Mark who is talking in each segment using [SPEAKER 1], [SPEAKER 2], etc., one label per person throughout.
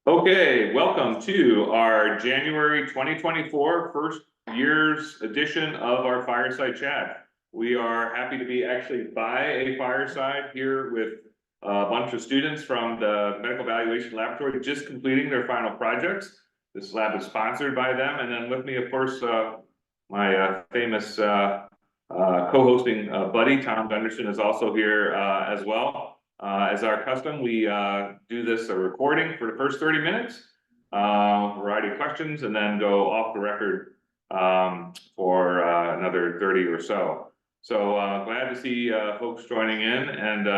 [SPEAKER 1] Okay, welcome to our January 2024 first year's edition of our Fireside Chat. We are happy to be actually by a fireside here with a bunch of students from the Medical Valuation Laboratory just completing their final projects. This lab is sponsored by them, and then with me, of course, my famous co-hosting buddy, Tom Gunderson, is also here as well. As our custom, we do this a recording for the first 30 minutes, variety of questions, and then go off the record for another 30 or so. So glad to see folks joining in, and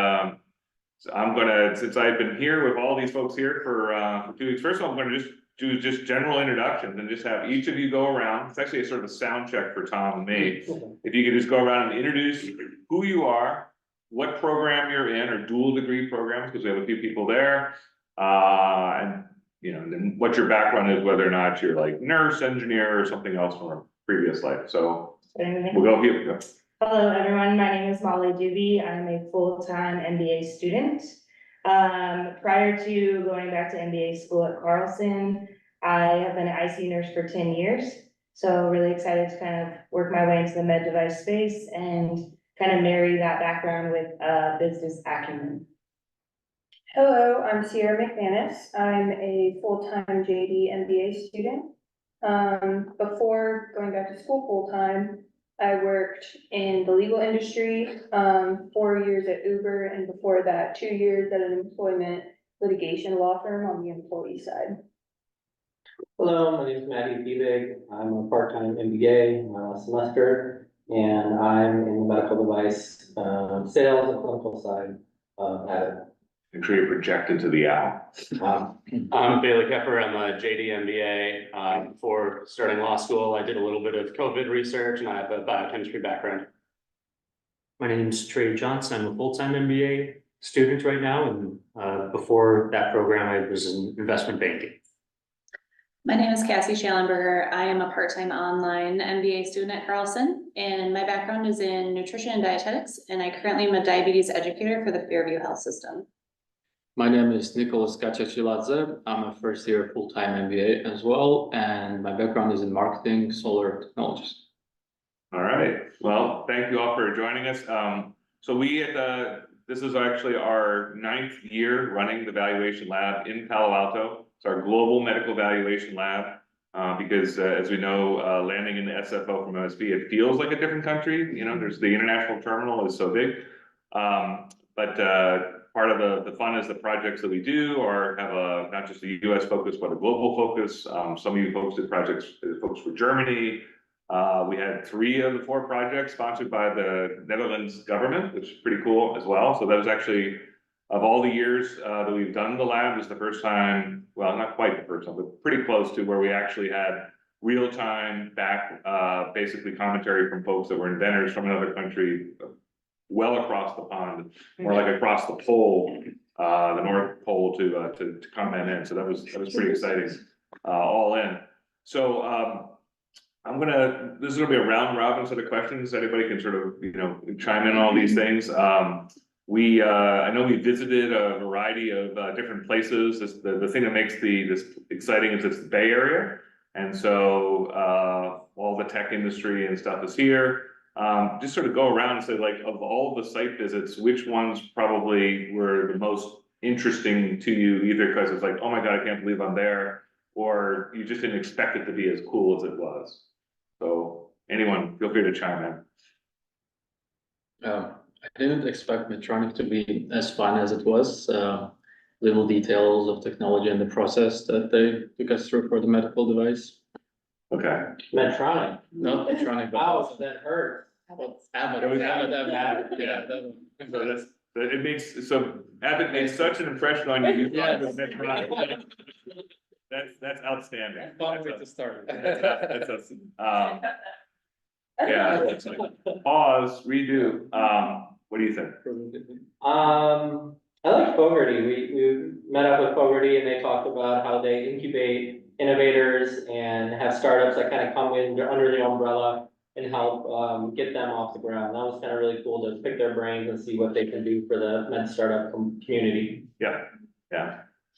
[SPEAKER 1] I'm gonna, since I've been here with all these folks here for 2 weeks, first of all, I'm gonna just do general introductions and just have each of you go around. It's actually a sort of a sound check for Tom and me. If you could just go around and introduce who you are, what program you're in, or dual degree programs, because we have a few people there, and then what your background is, whether or not you're like nurse, engineer, or something else from a previous life. So we'll go here.
[SPEAKER 2] Hello, everyone. My name is Molly Doobie. I'm a full-time MBA student. Prior to going back to MBA school at Carlson, I have been an ICU nurse for 10 years. So really excited to kind of work my way into the med device space and kind of marry that background with business acumen.
[SPEAKER 3] Hello, I'm Sierra McManus. I'm a full-time JD MBA student. Before going back to school full-time, I worked in the legal industry, 4 years at Uber, and before that, 2 years at an employment litigation law firm on the employee side.
[SPEAKER 4] Hello, my name is Matty Bebig. I'm a part-time MBA semester, and I'm in the medical device sales and clinical side at it.
[SPEAKER 1] Make sure you're projected to the owl.
[SPEAKER 5] I'm Bailey Keffer. I'm a JD MBA. Before starting law school, I did a little bit of COVID research, and I have a biochemistry background.
[SPEAKER 6] My name is Trey Johnson. I'm a full-time MBA student right now, and before that program, I was in investment banking.
[SPEAKER 7] My name is Cassie Schallenberger. I am a part-time online MBA student at Carlson, and my background is in nutrition and dietetics, and I currently am a diabetes educator for the Fairview Health System.
[SPEAKER 8] My name is Nicholas Kachachiladze. I'm a first year full-time MBA as well, and my background is in marketing, solar technologies.
[SPEAKER 1] All right. Well, thank you all for joining us. So we this is actually our 9th year running the Valuation Lab in Palo Alto. It's our global medical valuation lab, because as we know, landing in the SFO from OSB, it feels like a different country. There's the international terminal is so big, but part of the fun is the projects that we do have not just a US focus, but a global focus. Some of you folks did projects, folks for Germany. We had 3 of the 4 projects sponsored by the Netherlands government, which is pretty cool as well. So that was actually, of all the years that we've done the lab, this is the first time, well, not quite the first time, but pretty close to where we actually had real-time back, basically commentary from folks that were inventors from another country, well across the pond, more like across the pole, the North Pole to comment in. So that was pretty exciting, all in. So this is gonna be a round robin set of questions. Anybody can sort of, chime in on all these things. I know we visited a variety of different places. The thing that makes this exciting is it's the Bay Area. And so all the tech industry and stuff is here. Just sort of go around and say, like, of all the site visits, which ones probably were the most interesting to you, either because it's like, oh my God, I can't believe I'm there, or you just didn't expect it to be as cool as it was. So anyone, feel free to chime in.
[SPEAKER 8] I didn't expect Medtronic to be as fun as it was. Little details of technology and the process that they took us through for the medical device.
[SPEAKER 1] Okay.
[SPEAKER 4] Medtronic.
[SPEAKER 8] Not Medtronic, but
[SPEAKER 4] Wow, that hurt.
[SPEAKER 8] Abbott.
[SPEAKER 1] It was
[SPEAKER 8] Abbott.
[SPEAKER 1] Yeah. So Abbott made such an impression on you. You thought it was Medtronic. That's outstanding.
[SPEAKER 8] Fun way to start.
[SPEAKER 1] That's yeah. It's like, pause, redo. What do you think?
[SPEAKER 4] I like Fogarty. We met up with Fogarty, and they talked about how they incubate innovators and have startups that kind of come in under the umbrella and help get them off the ground. That was kind of really cool to pick their brains and see what they can do for the med startup community.
[SPEAKER 1] Yeah.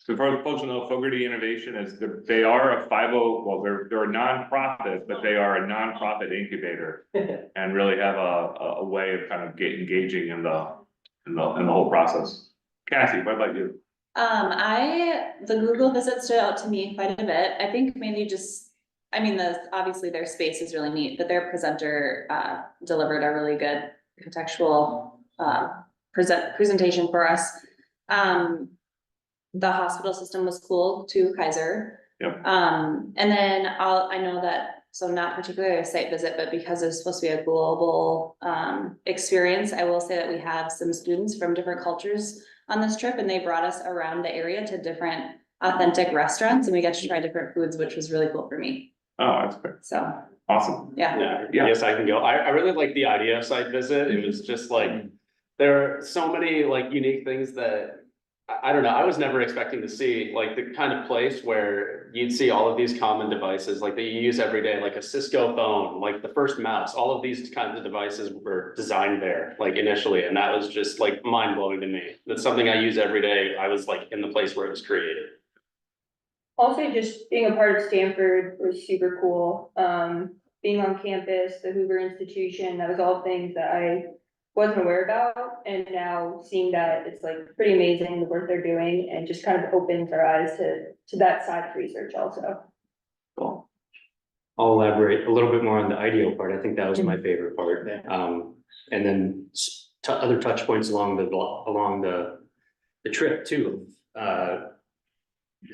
[SPEAKER 1] So for folks who know, Fogarty Innovation is, they are a 50, well, they're a nonprofit, but they are a nonprofit incubator. And really have a way of kind of engaging in the whole process. Cassie, what about you?
[SPEAKER 7] The Google visit stood out to me quite a bit. I think mainly just, I mean, obviously their space is really neat, but their presenter, delivered a really good contextual, presentation for us. The hospital system was cool too, Kaiser.
[SPEAKER 1] Yep.
[SPEAKER 7] And then I know that, so not particularly a site visit, but because it's supposed to be a global, experience, I will say that we have some students from different cultures on this trip, and they brought us around the area to different authentic restaurants, and we got to try different foods, which was really cool for me.
[SPEAKER 1] Oh, that's great.
[SPEAKER 7] So,
[SPEAKER 1] Awesome.
[SPEAKER 7] yeah.
[SPEAKER 1] Yeah.
[SPEAKER 5] Yes, I can go. I really like the IDEO site visit. It was just like, there are so many like unique things that, I don't know, I was never expecting to see, like the kind of place where you'd see all of these common devices, like that you use every day, like a Cisco phone, like the first mouse, all of these kinds of devices were designed there, like initially, and that was just like mind blowing to me. That's something I use every day. I was like in the place where it was created.
[SPEAKER 3] Also, just being a part of Stanford was super cool. Being on campus, the Hoover Institution, that was all things that I wasn't aware about. And now seeing that, it's like pretty amazing the work they're doing, and just kind of opens our eyes to that side of research also.
[SPEAKER 1] Cool.
[SPEAKER 6] I'll elaborate a little bit more on the IDEO part. I think that was my favorite part. And then other touch points along the trip too.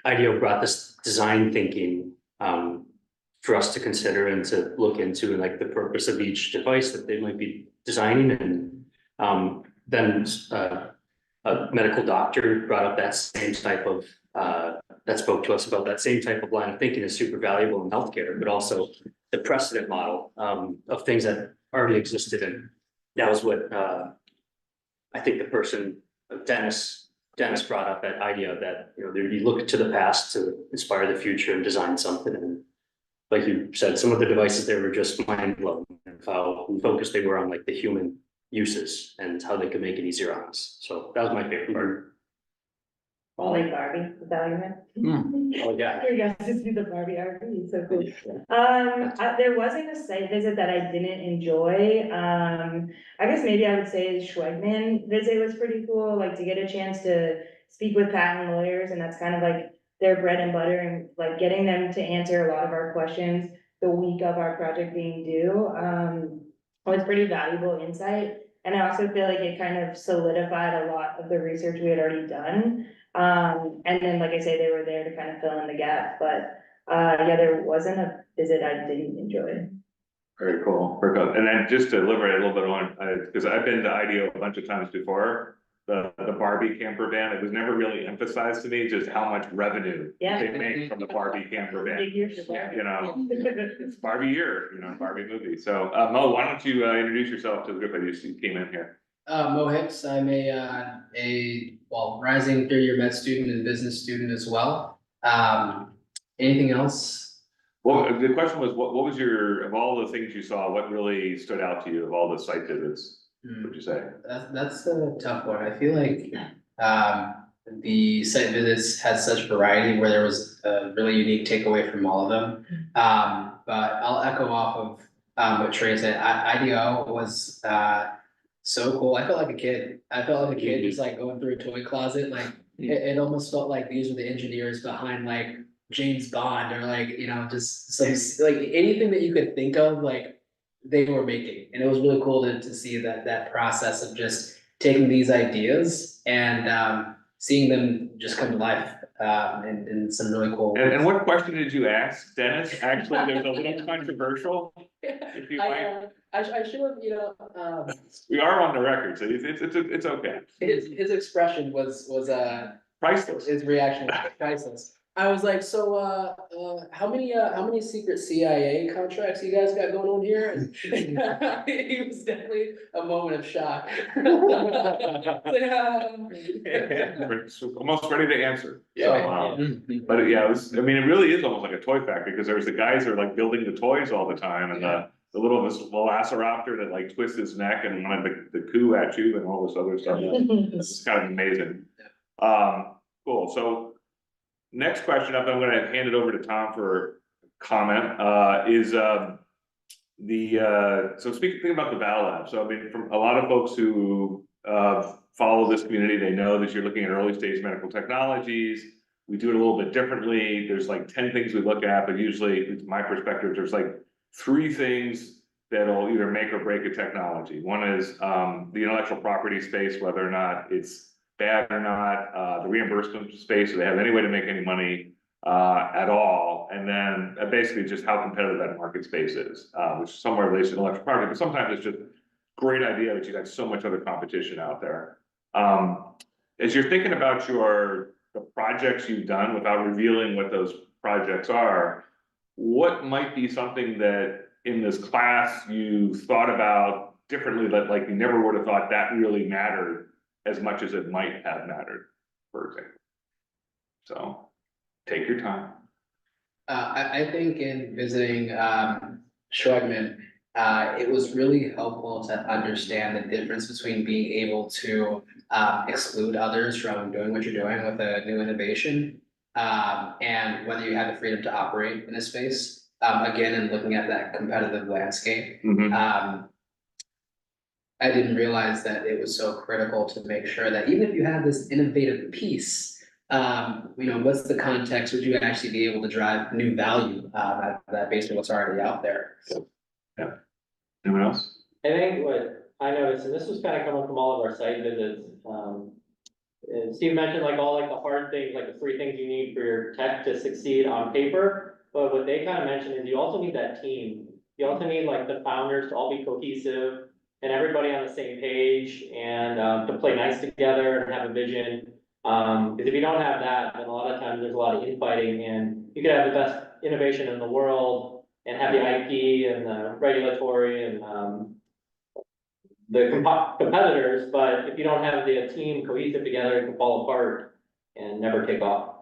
[SPEAKER 6] IDEO brought this design thinking for us to consider and to look into, and like the purpose of each device that they might be designing. And then a medical doctor brought up that same type of that spoke to us about that same type of line of thinking is super valuable in healthcare, but also the precedent model of things that already existed. And that was what I think the person, Dennis brought up at IDEO, that you look to the past to inspire the future and design something. And like you said, some of the devices there were just mind blowing, and how focused they were on like the human uses and how they could make it easier on us. So that was my favorite part.
[SPEAKER 2] Well, like Barbie, is that what you meant?
[SPEAKER 6] Oh, yeah.
[SPEAKER 2] You guys just do the Barbie RV, so cool. There wasn't a site visit that I didn't enjoy. I guess maybe I would say the Schwegman visit was pretty cool, like to get a chance to speak with patent lawyers, and that's kind of like their bread and butter, and like getting them to answer a lot of our questions the week of our project being due. Was pretty valuable insight. And I also feel like it kind of solidified a lot of the research we had already done. And then, like I say, they were there to kind of fill in the gap, but, yeah, there wasn't a visit I didn't enjoy.
[SPEAKER 1] Very cool. Very cool. And then just to elaborate a little bit on, because I've been to IDEO a bunch of times before, the Barbie camper van, it was never really emphasized to me just how much revenue
[SPEAKER 2] Yeah.
[SPEAKER 1] they make from the Barbie camper van.
[SPEAKER 2] Big year for Barbie.
[SPEAKER 1] It's Barbie year, Barbie movie. So, Mo, why don't you introduce yourself to the group that you came in here?
[SPEAKER 9] Mo Hicks, I'm a rising third-year med student and business student as well. Anything else?
[SPEAKER 1] Well, the question was, what was of all the things you saw, what really stood out to you of all the site visits? What would you say?
[SPEAKER 9] That's a tough one. I feel like the site visits had such variety where there was a really unique takeaway from all of them. But I'll echo off of what Trey said. IDEO was so cool. I felt like a kid. Just like going through a toy closet. Like it almost felt like these were the engineers behind like James Bond, or like, just some like anything that you could think of, like they were making. And it was really cool to see that process of just taking these ideas and seeing them just come to life in some really cool ways.
[SPEAKER 1] And what question did you ask, Dennis? Actually, there's a little controversial. If you might.
[SPEAKER 9] I should have,
[SPEAKER 1] We are on the record, so it's okay.
[SPEAKER 9] his expression was
[SPEAKER 1] Priceless.
[SPEAKER 9] his reaction was priceless. I was like, so how many secret CIA contracts you guys got going on here? And he was definitely a moment of shock.
[SPEAKER 1] Almost ready to answer.
[SPEAKER 9] Yeah.
[SPEAKER 1] But yeah, it really is almost like a toy factory, because there's the guys that are like building the toys all the time, and the little velociraptor that like twists his neck and wanted the coo at you and all this other stuff. It's kind of amazing. Cool. So next question up, I'm gonna hand it over to Tom for comment, is, so speaking about the Val Lab, so I mean, from a lot of folks who, follow this community, they know that you're looking at early stage medical technologies. We do it a little bit differently. There's like 10 things we look at, but usually, it's my perspective, there's like 3 things that'll either make or break a technology. One is, the intellectual property space, whether or not it's bad or not, the reimbursement space, so they have any way to make any money at all, and then basically just how competitive that market space is, which is somewhere related to intellectual property, but sometimes it's just great idea that you got so much other competition out there. As you're thinking about the projects you've done, without revealing what those projects are, what might be something that in this class you thought about differently, that like you never would have thought that really mattered as much as it might have mattered, for example? So, take your time.
[SPEAKER 9] I think in visiting, Schwegman, it was really helpful to understand the difference between being able to, exclude others from doing what you're doing with a new innovation, and whether you have the freedom to operate in a space, again, and looking at that competitive landscape. I didn't realize that it was so critical to make sure that even if you have this innovative piece, what's the context? Would you actually be able to drive new value, out of that based on what's already out there?
[SPEAKER 1] Yeah. Anyone else?
[SPEAKER 4] I think what I noticed, and this was kind of coming from all of our site visits, and Steve mentioned like all like the hard things, like the 3 things you need for your tech to succeed on paper. But what they kind of mentioned is you also need that team. You also need like the founders to all be cohesive and everybody on the same page, and to play nice together and have a vision. Because if you don't have that, then a lot of times there's a lot of infighting, and you could have the best innovation in the world and have the IP and the regulatory and the competitors, but if you don't have the team cohesive together, it can fall apart and never take off.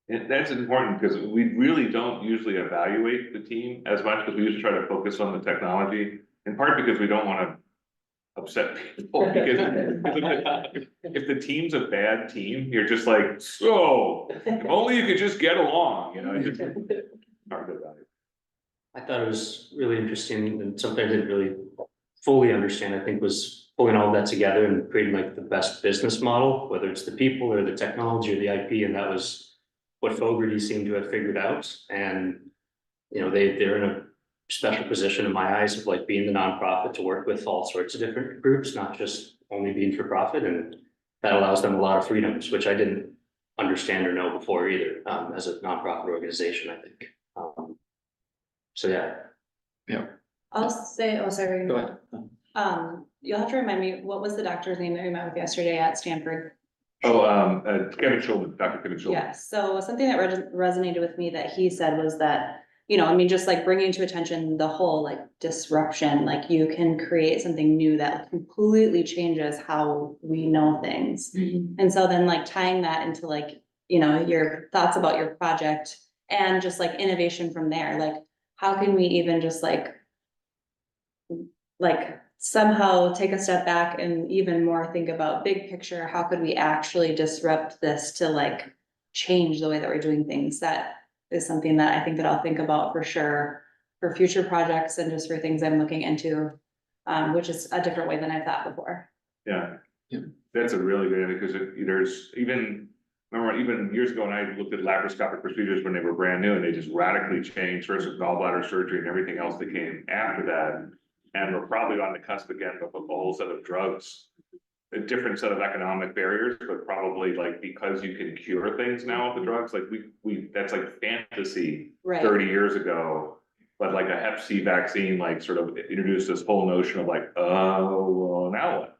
[SPEAKER 1] And that's important because we really don't usually evaluate the team as much, because we usually try to focus on the technology, in part because we don't want to upset people, because if the team's a bad team, you're just like, so, if only you could just get along, it's just hard to evaluate.
[SPEAKER 6] I thought it was really interesting, and something I didn't really fully understand, I think, was pulling all that together and creating like the best business model, whether it's the people or the technology or the IP, and that was what Fogarty seemed to have figured out. And they're in a special position in my eyes of like being the nonprofit to work with all sorts of different groups, not just only being for profit, and that allows them a lot of freedoms, which I didn't understand or know before either, as a nonprofit organization, I think. So yeah.
[SPEAKER 7] I'll say, oh, sorry.
[SPEAKER 8] Go ahead.
[SPEAKER 7] You'll have to remind me, what was the doctor's name that we met with yesterday at Stanford?
[SPEAKER 1] Oh, Kevin Schulman, Dr. Kevin Schulman.
[SPEAKER 7] Yes, so something that resonated with me that he said was that, just like bringing to attention the whole like disruption, like you can create something new that completely changes how we know things. And so then like tying that into like, your thoughts about your project and just like innovation from there, like how can we even just like somehow take a step back and even more think about big picture, how could we actually disrupt this to like change the way that we're doing things? That is something that I think that I'll think about for sure for future projects and just for things I'm looking into, which is a different way than I've thought before.
[SPEAKER 1] Yeah, that's a really good idea, because there's remember even years ago when I looked at laparoscopic procedures when they were brand new, and they just radically changed, first with gallbladder surgery and everything else that came after that. And we're probably on the cusp again of a whole set of drugs, a different set of economic barriers, but probably like because you can cure things now with the drugs, like we that's like fantasy
[SPEAKER 7] Right.
[SPEAKER 1] 30 years ago. But like a Hep C vaccine, like sort of introduced this whole notion of like, oh, well, now what?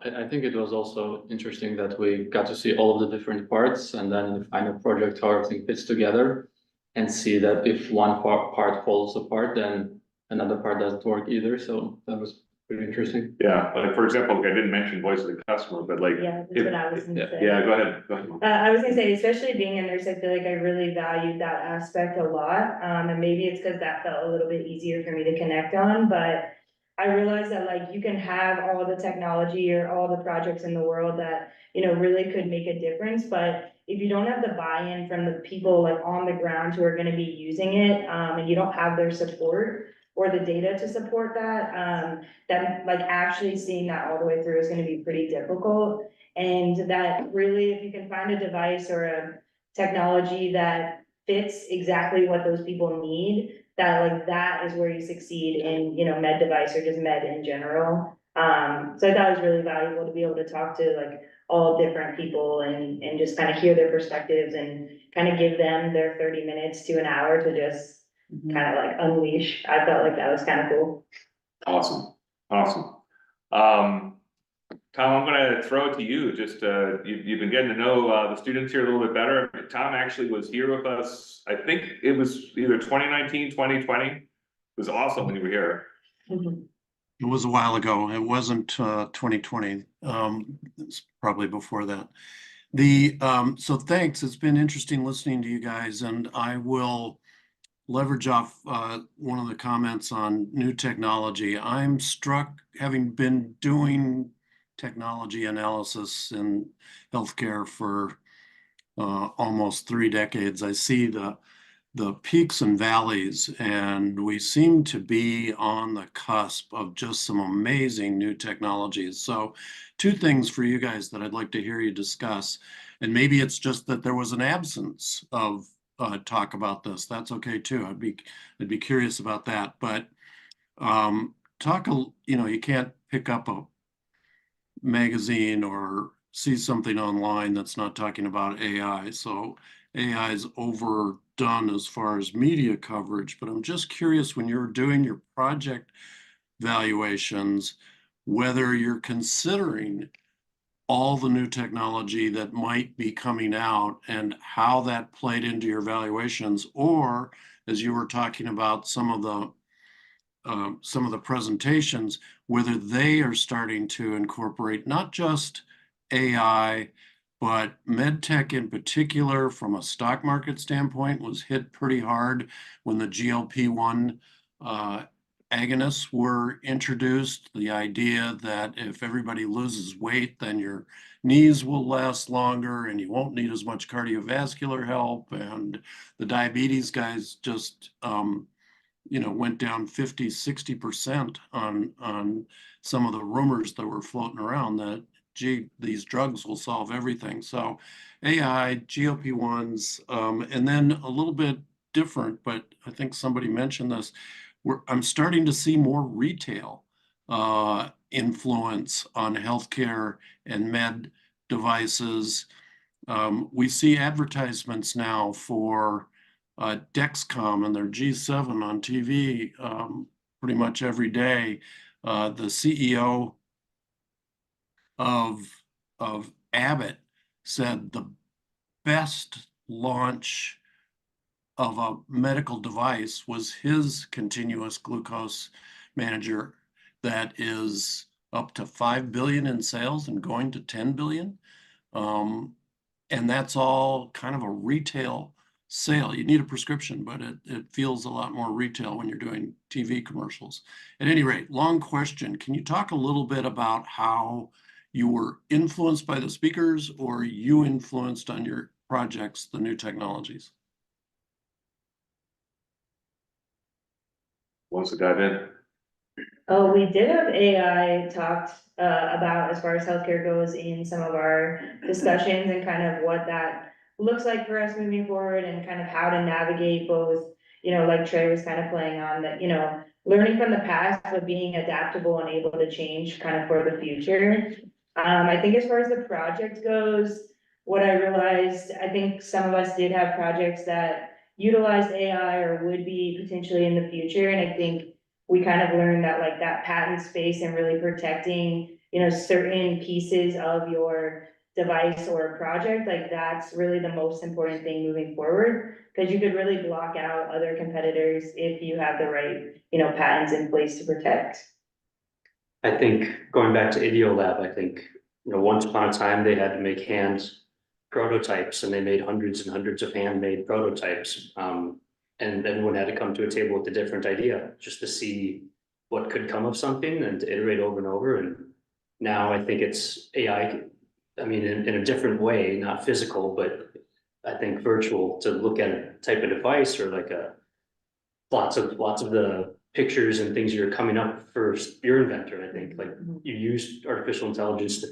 [SPEAKER 8] I think it was also interesting that we got to see all of the different parts, and then in the final project, how everything fits together, and see that if one part falls apart, then another part doesn't work either. So that was pretty interesting.
[SPEAKER 1] Yeah, like for example, I didn't mention voice of the customer, but like.
[SPEAKER 2] Yeah, that's what I was gonna say.
[SPEAKER 1] Yeah, go ahead.
[SPEAKER 2] I was gonna say, especially being a nurse, I feel like I really valued that aspect a lot. And maybe it's because that felt a little bit easier for me to connect on, but I realized that like you can have all the technology or all the projects in the world that, you know, really could make a difference, but if you don't have the buy-in from the people like on the ground who are gonna be using it, and you don't have their support or the data to support that, then like actually seeing that all the way through is gonna be pretty difficult. And that really, if you can find a device or a technology that fits exactly what those people need, that like that is where you succeed in, you know, med device or just med in general. So I thought it was really valuable to be able to talk to like all different people and just kind of hear their perspectives and kind of give them their 30 minutes to an hour to just kind of like unleash. I felt like that was kind of cool.
[SPEAKER 1] Awesome, awesome. Tom, I'm gonna throw it to you, just, you've been getting to know, the students here a little bit better. Tom actually was here with us, I think it was either 2019, 2020. It was awesome when you were here.
[SPEAKER 10] It was a while ago. It wasn't 2020. It's probably before that. So thanks. It's been interesting listening to you guys, and I will leverage off one of the comments on new technology. I'm struck, having been doing technology analysis in healthcare for almost 3 decades. I see the peaks and valleys, and we seem to be on the cusp of just some amazing new technologies. So 2 things for you guys that I'd like to hear you discuss, and maybe it's just that there was an absence of talk about this. That's okay too. I'd be curious about that. But you know, you can't pick up a magazine or see something online that's not talking about AI. So AI is overdone as far as media coverage, but I'm just curious, when you're doing your project valuations, whether you're considering all the new technology that might be coming out and how that played into your valuations, or as you were talking about some of the presentations, whether they are starting to incorporate not just AI, but med tech in particular, from a stock market standpoint, was hit pretty hard when the GLP-1 agonists were introduced. The idea that if everybody loses weight, then your knees will last longer and you won't need as much cardiovascular help. And the diabetes guys just you know, went down 50-60% on some of the rumors that were floating around that, gee, these drugs will solve everything. So AI, GLP-1s, and then a little bit different, but I think somebody mentioned this, I'm starting to see more retail influence on healthcare and med devices. We see advertisements now for Dexcom and their G7 on TV pretty much every day. The CEO of Abbott said the best launch of a medical device was his continuous glucose manager that is up to 5 billion in sales and going to 10 billion. And that's all kind of a retail sale. You need a prescription, but it feels a lot more retail when you're doing TV commercials. At any rate, long question. Can you talk a little bit about how you were influenced by the speakers, or you influenced on your projects the new technologies?
[SPEAKER 1] Wants to dive in?
[SPEAKER 2] Oh, we did have AI talked about as far as healthcare goes in some of our discussions, and kind of what that looks like for us moving forward, and kind of how to navigate both, you know, like Trey was kind of playing on that, you know, learning from the past, but being adaptable and able to change kind of for the future. I think as far as the project goes, what I realized, I think some of us did have projects that utilized AI or would be potentially in the future, and I think we kind of learned that like that patent space and really protecting, you know, certain pieces of your device or project, like that's really the most important thing moving forward, because you could really block out other competitors if you have the right, you know, patents in place to protect.
[SPEAKER 6] I think going back to Ideolab, I think, you know, once upon a time they had to make hand prototypes, and they made hundreds and hundreds of handmade prototypes. And everyone had to come to a table with a different idea just to see what could come of something and to iterate over and over. And now I think it's AI, I mean, in a different way, not physical, but I think virtual, to look at a type of device or like lots of the pictures and things you're coming up for your inventor. I think like you use artificial intelligence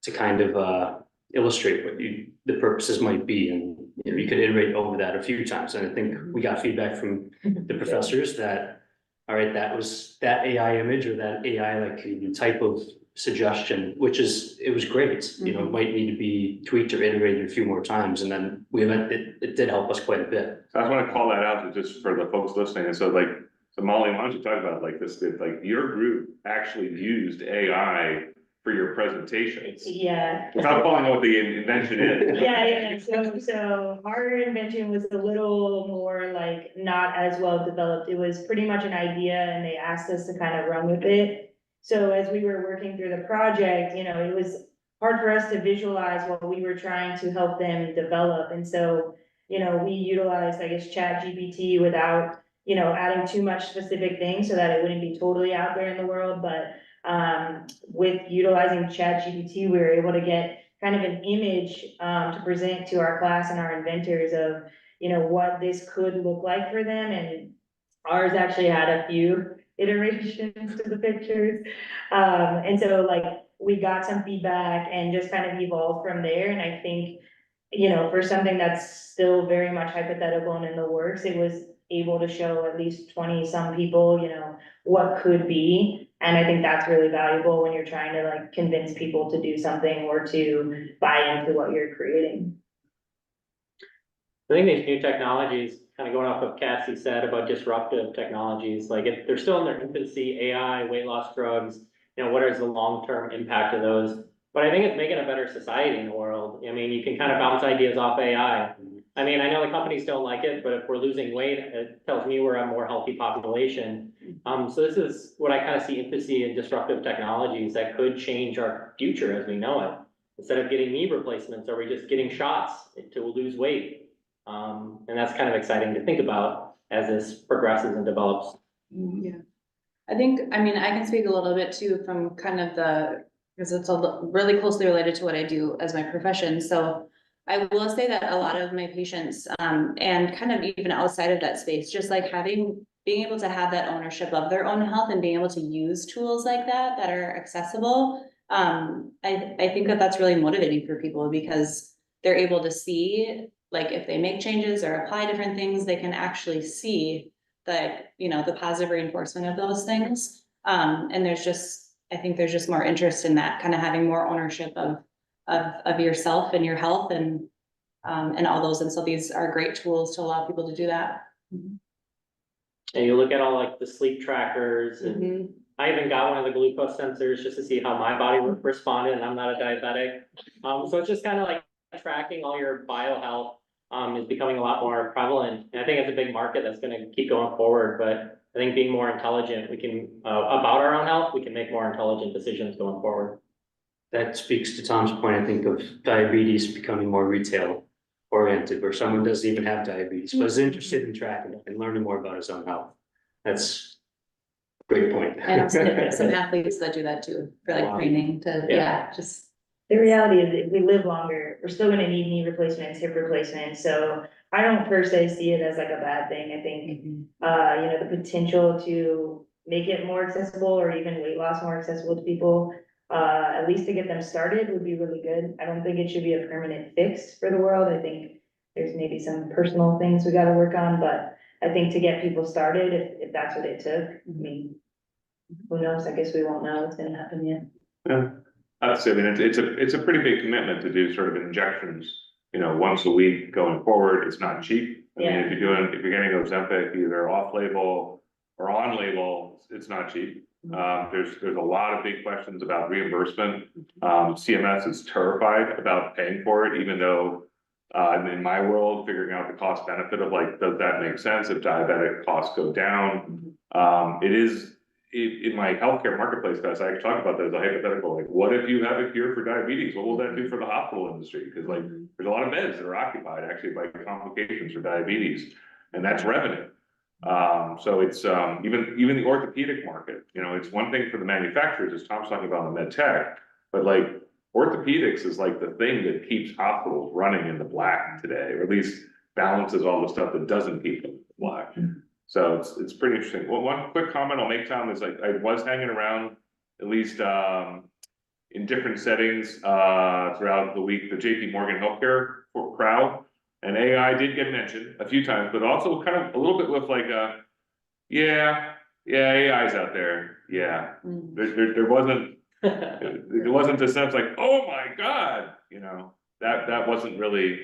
[SPEAKER 6] to kind of illustrate what the purposes might be, and you know, you could iterate over that a few times. And I think we got feedback from the professors that, all right, that was that AI image or that AI like type of suggestion, which it was great. You know, it might need to be tweaked or iterated a few more times, and then it did help us quite a bit.
[SPEAKER 1] So I just want to call that out to just for the folks listening, and so like, so Molly, why don't you talk about like this, like your group actually used AI for your presentations?
[SPEAKER 2] Yeah.
[SPEAKER 1] Without calling out what the invention is.
[SPEAKER 2] Yeah, so our invention was a little more like not as well developed. It was pretty much an idea and they asked us to kind of run with it. So as we were working through the project, you know, it was hard for us to visualize what we were trying to help them develop. And so, you know, we utilized, I guess, ChatGPT without, you know, adding too much specific things so that it wouldn't be totally out there in the world. But with utilizing ChatGPT, we were able to get kind of an image to present to our class and our inventors of, you know, what this could look like for them. And ours actually had a few iterations to the pictures. And so like we got some feedback and just kind of evolved from there. And I think, you know, for something that's still very much hypothetical and in the works, it was able to show at least 20 some people, you know, what could be. And I think that's really valuable when you're trying to like convince people to do something or to buy into what you're creating.
[SPEAKER 4] I think these new technologies, kind of going off of Cassie said about disruptive technologies, like if they're still in their infancy, AI, weight loss drugs, you know, what is the long-term impact of those? But I think it's making a better society in the world. I mean, you can kind of bounce ideas off AI. I mean, I know the companies don't like it, but if we're losing weight, it tells me we're a more healthy population. So this is what I kind of see infancy in disruptive technologies that could change our future as we know it. Instead of getting knee replacements, are we just getting shots to lose weight? And that's kind of exciting to think about as this progresses and develops.
[SPEAKER 7] Yeah. I think, I mean, I can speak a little bit too from kind of because it's really closely related to what I do as my profession. So I will say that a lot of my patients, and kind of even outside of that space, just like being able to have that ownership of their own health and being able to use tools like that are accessible. I think that's really motivating for people because they're able to see, like, if they make changes or apply different things, they can actually see that, you know, the positive reinforcement of those things. And I think there's just more interest in that, kind of having more ownership of yourself and your health and all those. And so these are great tools to allow people to do that.
[SPEAKER 4] And you look at all like the sleep trackers and I even got one of the glucose sensors just to see how my body responded, and I'm not a diabetic. So it's just kind of like tracking all your biohealth is becoming a lot more prevalent. And I think it's a big market that's going to keep going forward. But I think being more intelligent, we can, about our own health, we can make more intelligent decisions going forward.
[SPEAKER 6] That speaks to Tom's point, I think, of diabetes becoming more retail oriented, where someone doesn't even have diabetes, but is interested in tracking it and learning more about his own health. That's a great point.
[SPEAKER 7] And some athletes that do that too, for like
[SPEAKER 6] Wow.
[SPEAKER 7] training to, just.
[SPEAKER 2] The reality is if we live longer, we're still gonna need knee replacements, hip replacements, so I don't per se see it as like a bad thing. I think, you know, the potential to make it more accessible or even weight loss more accessible to people, at least to get them started would be really good. I don't think it should be a permanent fix for the world. I think there's maybe some personal things we gotta work on, but I think to get people started, if that's what it took, I mean, who knows? I guess we won't know what's gonna happen yet.
[SPEAKER 1] Yeah, I mean, it's a pretty big commitment to do sort of injections, you know, once a week going forward. It's not cheap. I mean, if you're getting Ozempic either off label or on label, it's not cheap. There's a lot of big questions about reimbursement. CMS is terrified about paying for it, even though in my world, figuring out the cost benefit of like, does that make sense if diabetic costs go down? It is. In my healthcare marketplace class, I talk about that as a hypothetical, like, what if you have a cure for diabetes? What will that do for the hospital industry? Because like, there's a lot of beds that are occupied actually by complications for diabetes, and that's revenue. So it's, even the orthopedic market, you know, it's one thing for the manufacturers, as Tom's talking about in the med tech, but like orthopedics is like the thing that keeps hospitals running in the black today, or at least balances all the stuff that doesn't keep them in the black. So it's pretty interesting. Well, one quick comment I'll make, Tom, is like, I was hanging around, at least, in different settings, throughout the week, the JP Morgan healthcare crowd. And AI did get mentioned a few times, but also kind of a little bit with like yeah, AI's out there, yeah. There wasn't, there wasn't a sense like, oh my God, you know, that wasn't really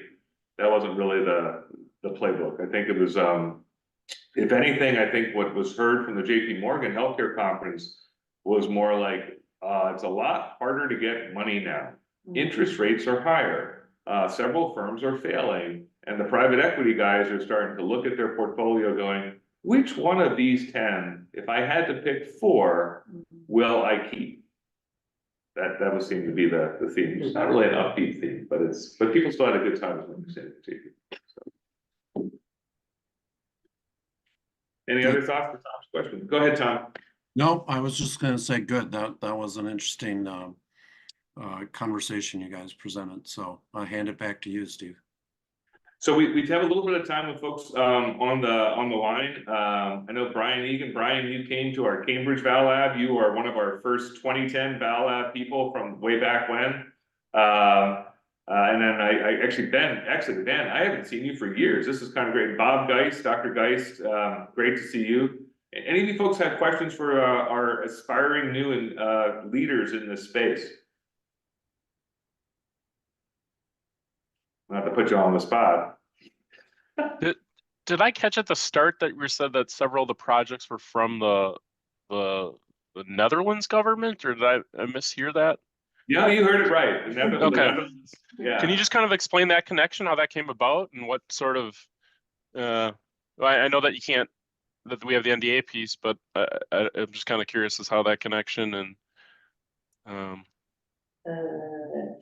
[SPEAKER 1] the playbook. I think it was, if anything, I think what was heard from the JP Morgan Healthcare Conference was more like, it's a lot harder to get money now. Interest rates are higher. Several firms are failing, and the private equity guys are starting to look at their portfolio going, which one of these 10, if I had to pick 4, will I keep? That would seem to be the theme. It's not really an upbeat theme, but people still had a good time with JP. So. Any other thoughts for Tom's question? Go ahead, Tom.
[SPEAKER 10] No, I was just gonna say, good, that was an interesting conversation you guys presented, so I'll hand it back to you, Steve.
[SPEAKER 1] So we have a little bit of time with folks on the line. I know Brian Egan. Brian, you came to our Cambridge Val Lab. You are one of our first 2010 Val Lab people from way back when. And then I actually Ben, I haven't seen you for years. This is kind of great. Bob Geist, Dr. Geist, great to see you. Any of you folks have questions for our aspiring new and leaders in this space? Not to put you on the spot.
[SPEAKER 11] Did I catch at the start that you said that several of the projects were from the Netherlands government, or did I mishear that?
[SPEAKER 1] Yeah, you heard it right.
[SPEAKER 11] Okay.
[SPEAKER 1] Yeah.
[SPEAKER 11] Can you just kind of explain that connection, how that came about, and what sort of? I know that you can't, that we have the NDA piece, but I'm just kind of curious as how that connection and.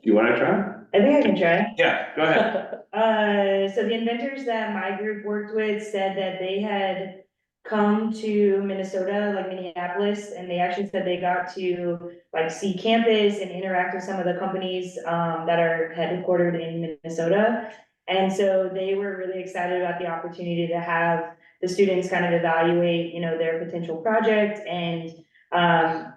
[SPEAKER 1] You want to try?
[SPEAKER 2] I think I can try.
[SPEAKER 1] Yeah, go ahead.
[SPEAKER 2] So the inventors that my group worked with said that they had come to Minnesota, like Minneapolis, and they actually said they got to like see campus and interact with some of the companies that are headquartered in Minnesota. And so they were really excited about the opportunity to have the students kind of evaluate, you know, their potential project. And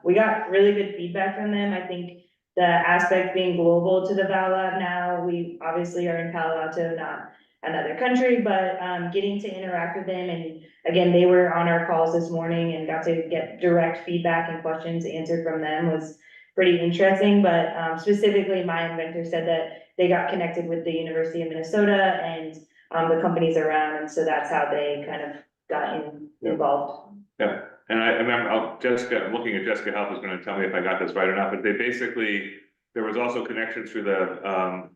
[SPEAKER 2] we got really good feedback from them. I think the aspect being global to the Val Lab now, we obviously are in Palo Alto, not another country, but getting to interact with them. And again, they were on our calls this morning and got to get direct feedback and questions answered from them was pretty interesting. But specifically, my inventor said that they got connected with the University of Minnesota and the companies around. And so that's how they kind of got involved.
[SPEAKER 1] Yeah. And I remember Jessica, looking at Jessica Health is going to tell me if I got this right or not, but they basically, there was also connections through the,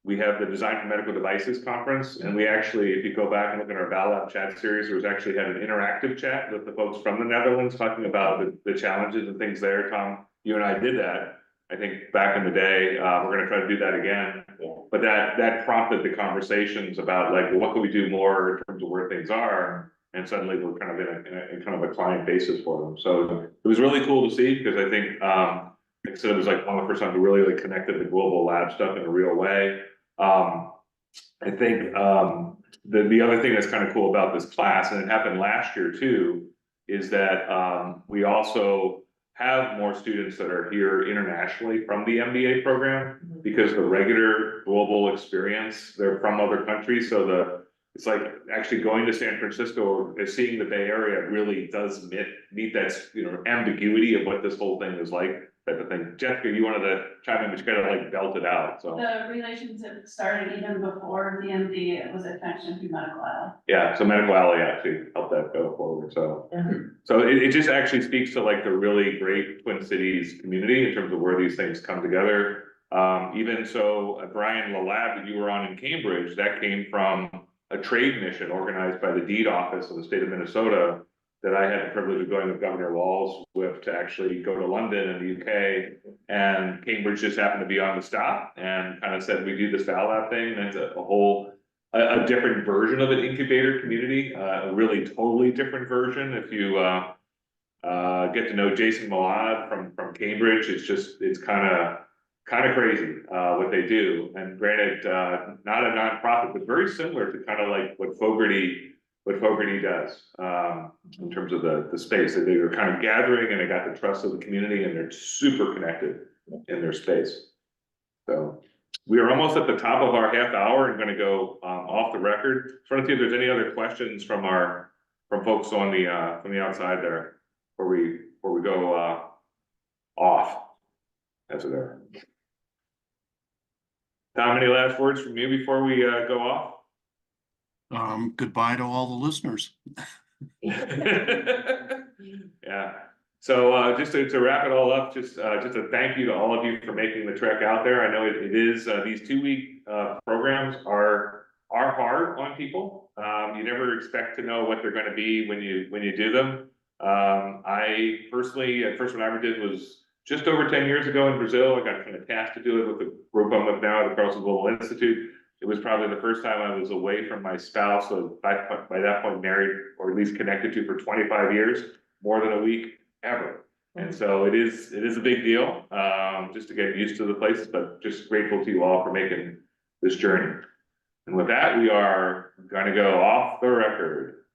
[SPEAKER 1] we have the Design for Medical Devices conference, and we actually, if you go back and look at our Val Lab chat series, there was actually had an interactive chat with the folks from the Netherlands talking about the challenges and things there. Tom, you and I did that, I think back in the day. We're going to try to do that again, but that prompted the conversations about like, what can we do more in terms of where things are? And suddenly we're kind of in kind of a client basis for them. So it was really cool to see, because I think, like I said, it was like one of the first times we really like connected the global lab stuff in a real way. I think the other thing that's kind of cool about this class, and it happened last year too, is that we also have more students that are here internationally from the MBA program, because the regular global experience, they're from other countries. So it's like actually going to San Francisco and seeing the Bay Area really does meet that, you know, ambiguity of what this whole thing is like, type of thing. Jessica, you wanted to chime in, but you kind of like belt it out, so.
[SPEAKER 12] The relationship started even before the MD, it was a connection through Medical Alley.
[SPEAKER 1] Yeah, so Medical Alley actually helped that go forward, so. So it just actually speaks to like the really great Twin Cities community in terms of where these things come together. Even so, Brian, the lab that you were on in Cambridge, that came from a trade mission organized by the deed office of the state of Minnesota, that I had the privilege of going with Governor Walz with to actually go to London and the UK, and Cambridge just happened to be on the stop and kind of said, we do this Val Lab thing. And it's a whole a different version of an incubator community, a really totally different version. If you get to know Jason Malad from Cambridge, it's kind of crazy what they do. And granted, not a nonprofit, but very similar to kind of like what Fogarty does in terms of the space. They were kind of gathering and they got the trust of the community and they're super connected in their space. So we are almost at the top of our half hour and going to go off the record. Trying to see if there's any other questions from folks on from the outside there before we go off. That's it there. Tom, any last words from you before we go off?
[SPEAKER 10] Goodbye to all the listeners.
[SPEAKER 1] Yeah. So just to wrap it all up, just a thank you to all of you for making the trek out there. I know it is these 2-week programs are hard on people. You never expect to know what they're going to be when you do them. I personally, the first one I ever did was just over 10 years ago in Brazil. I got kind of tasked to do it with the group I'm with now at the Carlson Global Institute. It was probably the first time I was away from my spouse, so by that point married, or at least connected to for 25 years, more than a week ever. And so it is a big deal, just to get used to the places, but just grateful to you all for making this journey. And with that, we are gonna go off the record.